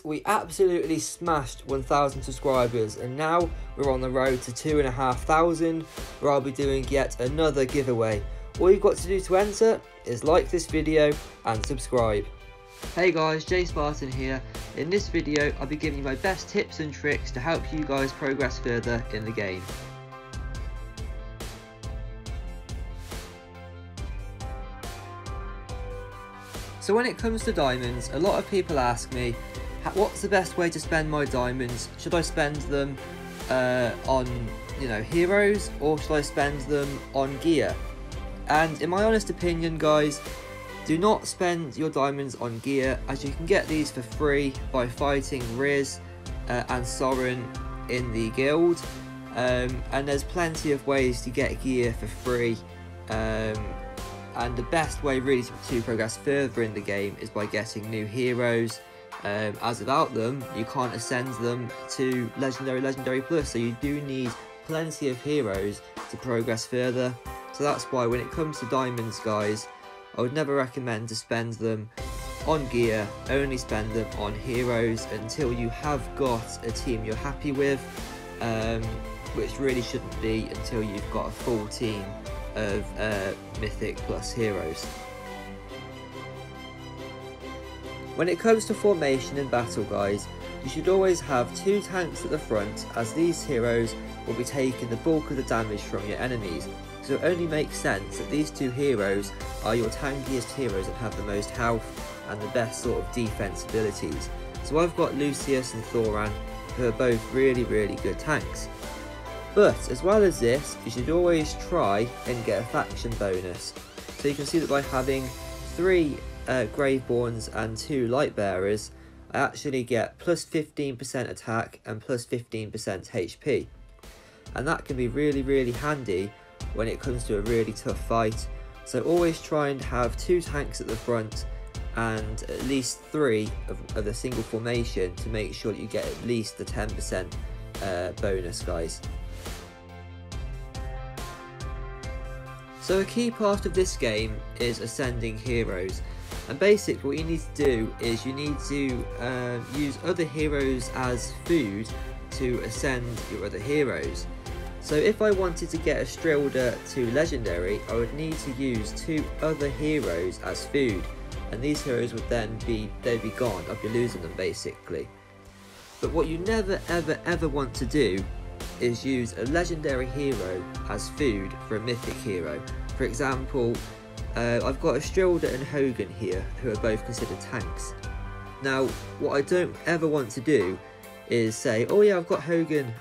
We absolutely smashed 1,000 subscribers, and now we're on the road to 2,500, where I'll be doing yet another giveaway. All you've got to do to enter is like this video and subscribe. Hey guys, JSpartan here. In this video I'll be giving you my best tips and tricks to help you guys progress further in the game. So when it comes to diamonds, a lot of people ask me, what's the best way to spend my diamonds? Should I spend them on, heroes, or should I spend them on gear? And in my honest opinion, guys, do not spend your diamonds on gear, as you can get these for free by fighting Riz and Soren in the guild, and there's plenty of ways to get gear for free. And the best way really to progress further in the game is by getting new heroes, as without them you can't ascend them to legendary plus, so you do need plenty of heroes to progress further. So that's why when it comes to diamonds, guys, I would never recommend to spend them on gear, only spend them on heroes until you have got a team you're happy with, which really shouldn't be until you've got a full team of mythic plus heroes. When it comes to formation in battle, guys, you should always have 2 tanks at the front, as these heroes will be taking the bulk of the damage from your enemies, so it only makes sense that these 2 heroes are your tankiest heroes and have the most health and the best sort of defense abilities. So I've got Lucius and Thoran, who are both really good tanks. But as well as this, you should always try and get a faction bonus. So you can see that by having 3 Graveborns and 2 Lightbearers, I actually get plus 15% attack and plus 15% HP. And that can be really handy when it comes to a really tough fight. So always try and have 2 tanks at the front and at least 3 of the single formation to make sure that you get at least the 10% bonus, guys. So a key part of this game is ascending heroes, and basically what you need to do is you need to use other heroes as food to ascend your other heroes. So if I wanted to get a Strilder to legendary, I would need to use 2 other heroes as food, and these heroes would then they'd be gone. I'd be losing them basically. But what you never ever want to do is use a legendary hero as food for a mythic hero. For example, I've got a Strilder and Hogan here, who are both considered tanks. Now, what I don't ever want to do is say, oh yeah, I've got Hogan,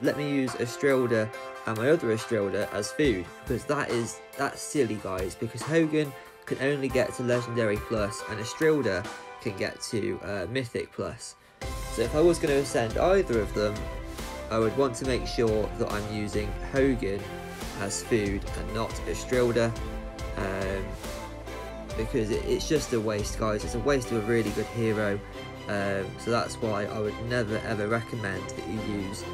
let me use a Strilder and my other Strilder as food, because that's silly, guys, because Hogan can only get to legendary plus and a Strilder can get to mythic plus. So if I was going to ascend either of them, I would want to make sure that I'm using Hogan as food and not a Strilder, because it's just a waste, guys. It's a waste of a really good hero. So that's why I would never ever recommend that you use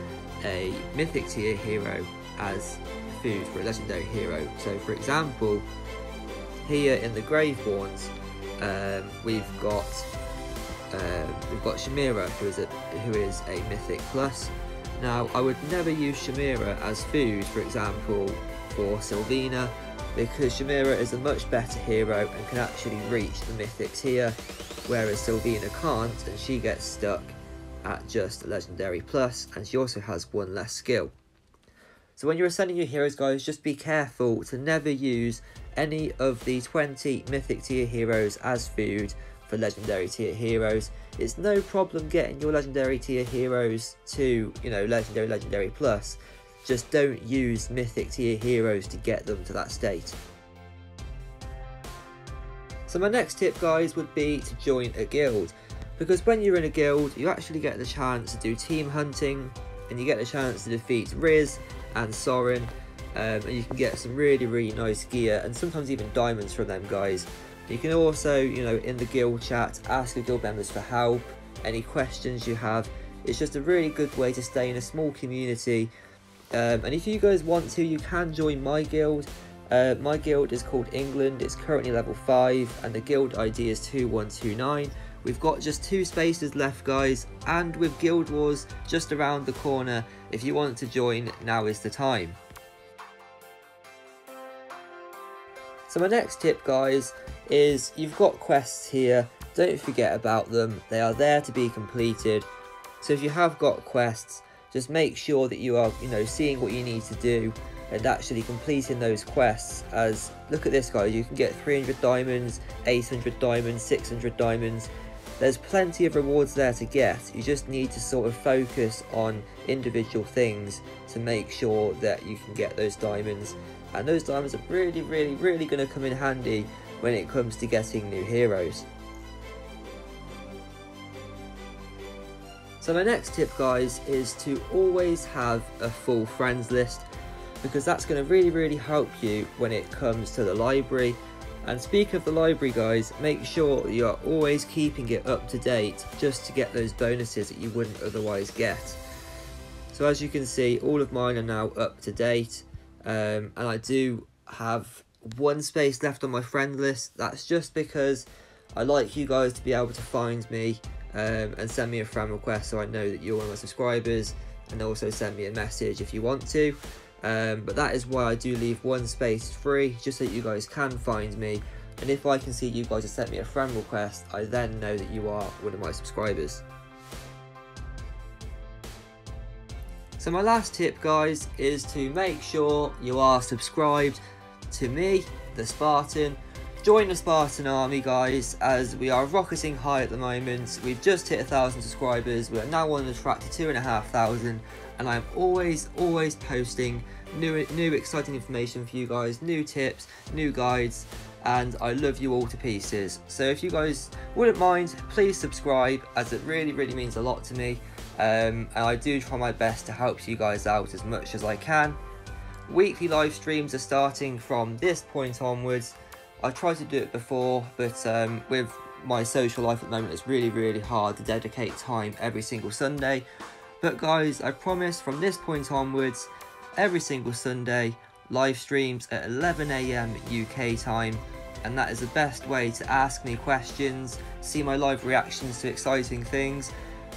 a mythic tier hero as food for a legendary hero. So for example, here in the Graveborns, we've got Shamira, who is a mythic plus. Now, I would never use Shamira as food, for example, for Sylvina, because Shamira is a much better hero and can actually reach the mythic tier, whereas Sylvina can't, and she gets stuck at just legendary plus, and she also has 1 less skill. So when you're ascending your heroes, guys, just be careful to never use any of the 20 mythic tier heroes as food for legendary tier heroes. It's no problem getting your legendary tier heroes to, legendary plus. Just don't use mythic tier heroes to get them to that state. So my next tip, guys, would be to join a guild, because when you're in a guild you actually get the chance to do team hunting, and you get the chance to defeat Riz and Soren, and you can get some really nice gear and sometimes even diamonds from them, guys. You can also, in the guild chat, ask your guild members for help, any questions you have. It's just a really good way to stay in a small community. And if you guys want to, you can join my guild. My guild is called England. It's currently level 5, and the guild ID is 2129, We've got just 2 spaces left, guys, and with Guild Wars just around the corner, if you want to join, now is the time. So my next tip, guys, is you've got quests here, don't forget about them, they are there to be completed. So if you have got quests, just make sure that you are, seeing what you need to do and actually completing those quests. As look at this, guys, you can get 300 diamonds, 800 diamonds, 600 diamonds. There's plenty of rewards there to get. You just need to sort of focus on individual things to make sure that you can get those diamonds. And those diamonds are really going to come in handy when it comes to getting new heroes. So my next tip, guys, is to always have a full friends list, because that's going to really help you when it comes to the library. And speaking of the library, guys, make sure you're always keeping it up to date just to get those bonuses that you wouldn't otherwise get. So as you can see, all of mine are now up to date, and I do have 1 space left on my friend list. That's just because I like you guys to be able to find me and send me a friend request, so I know that you're one of my subscribers, and also send me a message if you want to. But that is why I do leave 1 space free, just so that you guys can find me. And if I can see you guys have sent me a friend request, I then know that you are one of my subscribers. So my last tip, guys, is to make sure you are subscribed to me, the Spartan. Join the Spartan army, guys, as we are rocketing high at the moment. We've just hit 1,000 subscribers. We are now on the track to 2,500, and I'm always posting new exciting information for you guys, new tips, new guides, and I love you all to pieces. So if you guys wouldn't mind, please subscribe, as it really means a lot to me, and I do try my best to help you guys out as much as I can. Weekly live streams are starting from this point onwards. I tried to do it before, but with my social life at the moment, it's really hard to dedicate time every single Sunday. But guys, I promise from this point onwards, every single Sunday, live streams at 11 AM UK time, and that is the best way to ask me questions, see my live reactions to exciting things.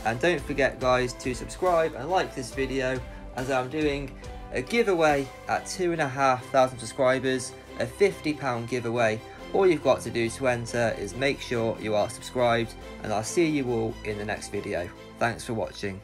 And don't forget, guys, to subscribe and like this video, as I'm doing a giveaway at 2,500 subscribers, a £50 giveaway. All you've got to do to enter is make sure you are subscribed, and I'll see you all in the next video. Thanks for watching.